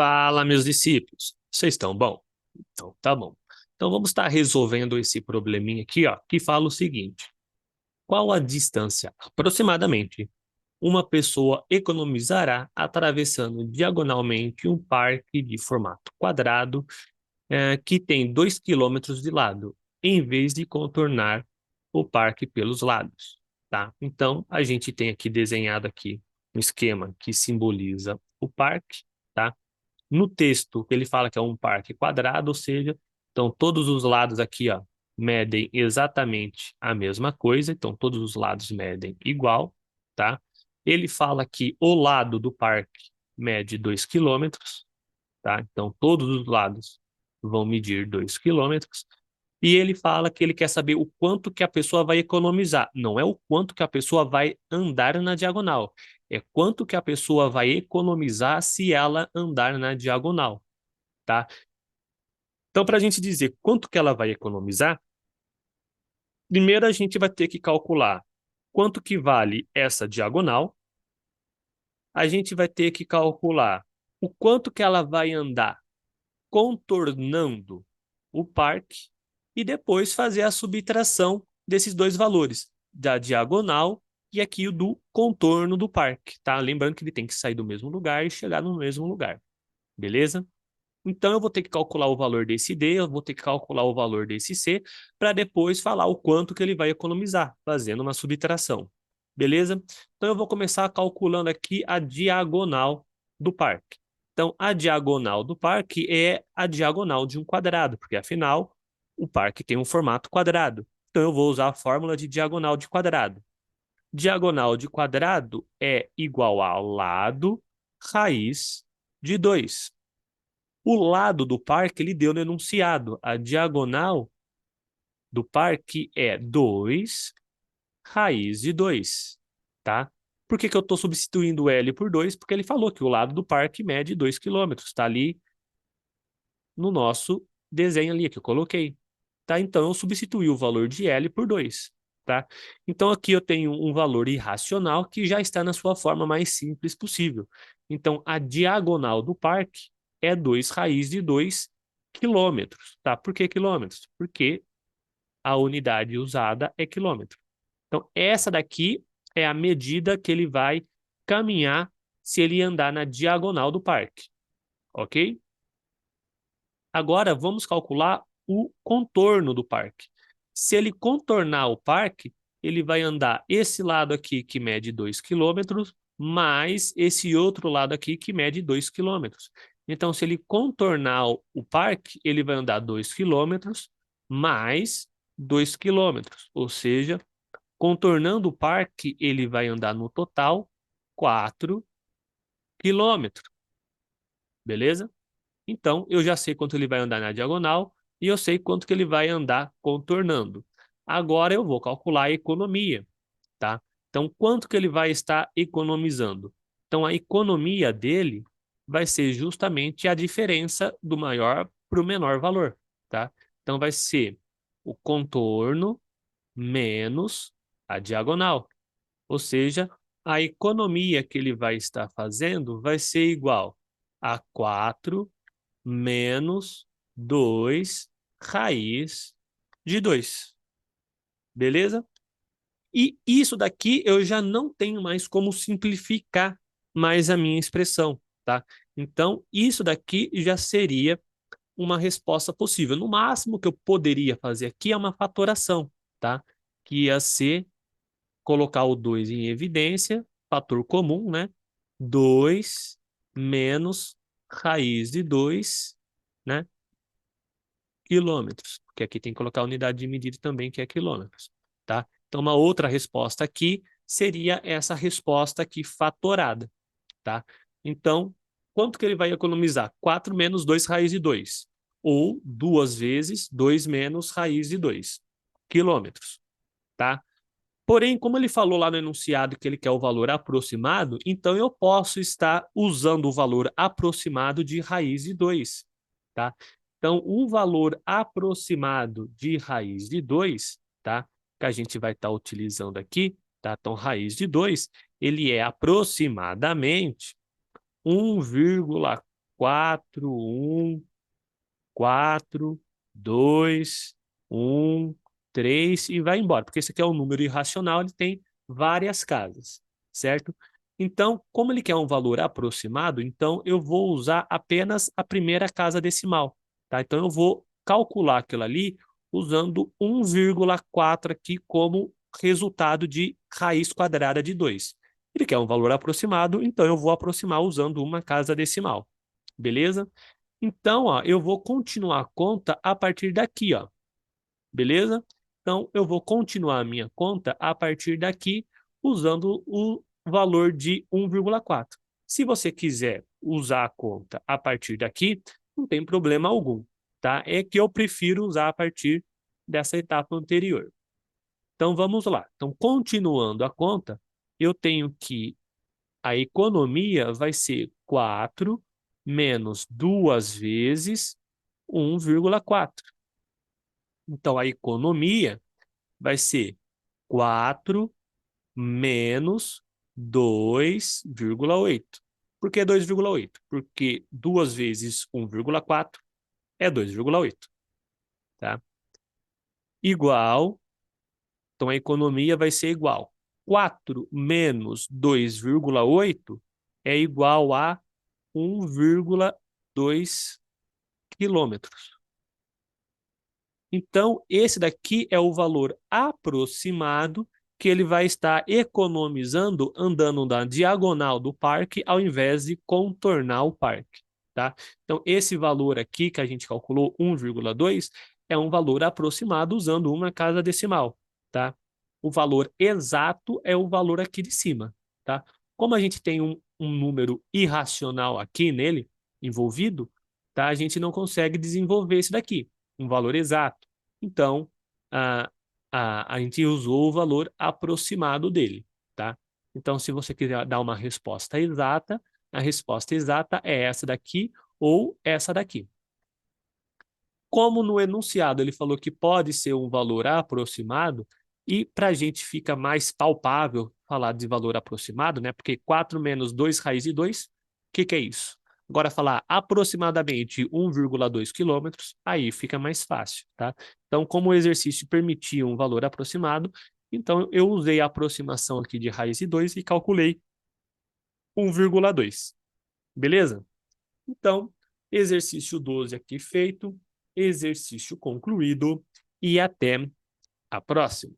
Fala, meus discípulos. Vocês estão bom? Então, tá bom. Então, vamos estar resolvendo esse probleminha aqui, ó, que fala o seguinte: qual a distância, aproximadamente, uma pessoa economizará atravessando diagonalmente um parque de formato quadrado, que tem 2 quilômetros de lado, em vez de contornar o parque pelos lados, tá? Então, a gente tem aqui desenhado aqui um esquema que simboliza o parque, tá? No texto, ele fala que é um parque quadrado, ou seja, então todos os lados aqui, ó, medem exatamente a mesma coisa, então todos os lados medem igual, tá? Ele fala que o lado do parque mede 2 quilômetros, tá? Então todos os lados vão medir 2 quilômetros. E ele fala que ele quer saber o quanto que a pessoa vai economizar. Não é o quanto que a pessoa vai andar na diagonal. É quanto que a pessoa vai economizar se ela andar na diagonal, tá? Então, para a gente dizer quanto que ela vai economizar, primeiro a gente vai ter que calcular quanto que vale essa diagonal. A gente vai ter que calcular o quanto que ela vai andar contornando o parque e depois fazer a subtração desses dois valores, da diagonal e aqui o do contorno do parque, tá? Lembrando que ele tem que sair do mesmo lugar e chegar no mesmo lugar, beleza? Então eu vou ter que calcular o valor desse D, eu vou ter que calcular o valor desse C, para depois falar o quanto que ele vai economizar, fazendo uma subtração, beleza? Então eu vou começar calculando aqui a diagonal do parque. Então, a diagonal do parque é a diagonal de um quadrado, porque afinal, o parque tem um formato quadrado. Então, eu vou usar a fórmula de diagonal de quadrado. Diagonal de quadrado é igual a lado raiz de 2. O lado do parque, ele deu no enunciado. A diagonal do parque é 2 raiz de 2, tá? Por que que eu estou substituindo L por 2? Porque ele falou que o lado do parque mede 2 quilômetros. Está ali no nosso desenho ali que eu coloquei, tá? Então, eu substituí o valor de L por 2, tá? Então, aqui eu tenho um valor irracional que já está na sua forma mais simples possível. Então, a diagonal do parque é 2 raiz de 2 quilômetros, tá? Por que quilômetros? Porque a unidade usada é quilômetro. Então, essa daqui é a medida que ele vai caminhar se ele andar na diagonal do parque, ok? Agora, vamos calcular o contorno do parque. Se ele contornar o parque, ele vai andar esse lado aqui, que mede 2 quilômetros, mais esse outro lado aqui, que mede 2 quilômetros. Então, se ele contornar o parque, ele vai andar 2 quilômetros mais 2 quilômetros. Ou seja, contornando o parque, ele vai andar no total 4 quilômetros. Beleza? Então, eu já sei quanto ele vai andar na diagonal e eu sei quanto que ele vai andar contornando. Agora eu vou calcular a economia, tá? Então, quanto que ele vai estar economizando? Então, a economia dele vai ser justamente a diferença do maior para o menor valor, tá? Então, vai ser o contorno menos a diagonal. Ou seja, a economia que ele vai estar fazendo vai ser igual a 4 menos 2 raiz de 2. Beleza? E isso daqui eu já não tenho mais como simplificar mais a minha expressão, tá? Então, isso daqui já seria uma resposta possível. No máximo que eu poderia fazer aqui é uma fatoração, tá? Que ia ser colocar o 2 em evidência, fator comum, né? 2 menos raiz de 2, né? Quilômetros, porque aqui tem que colocar a unidade de medida também, que é quilômetros, tá? Então, uma outra resposta aqui seria essa resposta aqui fatorada, tá? Então, quanto que ele vai economizar? 4 menos 2 raiz de 2, ou 2 vezes 2 menos raiz de 2 quilômetros, tá? Porém, como ele falou lá no enunciado que ele quer o valor aproximado, então eu posso estar usando o valor aproximado de raiz de 2, tá? Então, o valor aproximado de raiz de 2, tá? Que a gente vai estar utilizando aqui, tá? Então, raiz de 2, ele é aproximadamente 1,4 4, 1, 4, 2, 1, 3 e vai embora, porque esse aqui é um número irracional, ele tem várias casas, certo? Então, como ele quer um valor aproximado, então eu vou usar apenas a primeira casa decimal, tá? Então eu vou calcular aquilo ali usando 1,4 aqui como resultado de raiz quadrada de 2. Ele quer um valor aproximado, então eu vou aproximar usando uma casa decimal, beleza? Então, ó, eu vou continuar a conta a partir daqui, ó. Beleza? Então, eu vou continuar a minha conta a partir daqui, usando o valor de 1,4. Se você quiser usar a conta a partir daqui, não tem problema algum, tá? É que eu prefiro usar a partir dessa etapa anterior. Então, vamos lá. Então, continuando a conta, eu tenho que a economia vai ser 4 menos 2 vezes 1,4. Então, a economia vai ser 4 menos 2,8. Por que 2,8? Porque 2 vezes 1,4 é 2,8, tá? Igual, então a economia vai ser igual. 4 menos 2,8 é igual a 1,2 quilômetros. Então, esse daqui é o valor aproximado que ele vai estar economizando andando na diagonal do parque ao invés de contornar o parque, tá? Então, esse valor aqui que a gente calculou, 1,2, é um valor aproximado usando uma casa decimal, tá? O valor exato é o valor aqui de cima, tá? Como a gente tem um número irracional aqui nele, envolvido, tá? A gente não consegue desenvolver esse daqui, um valor exato. Então, a gente usou o valor aproximado dele, tá? Então, se você quiser dar uma resposta exata, a resposta exata é essa daqui ou essa daqui. Como no enunciado ele falou que pode ser um valor aproximado, e para a gente fica mais palpável falar de valor aproximado, né? Porque 4 menos 2 raiz de 2, o que é isso? Agora, falar aproximadamente 1,2 quilômetros, aí fica mais fácil, tá? Então, como o exercício permitia um valor aproximado, então eu usei a aproximação aqui de raiz de 2 e calculei 1,2. Beleza? Então, exercício 12 aqui feito, exercício concluído e até a próxima.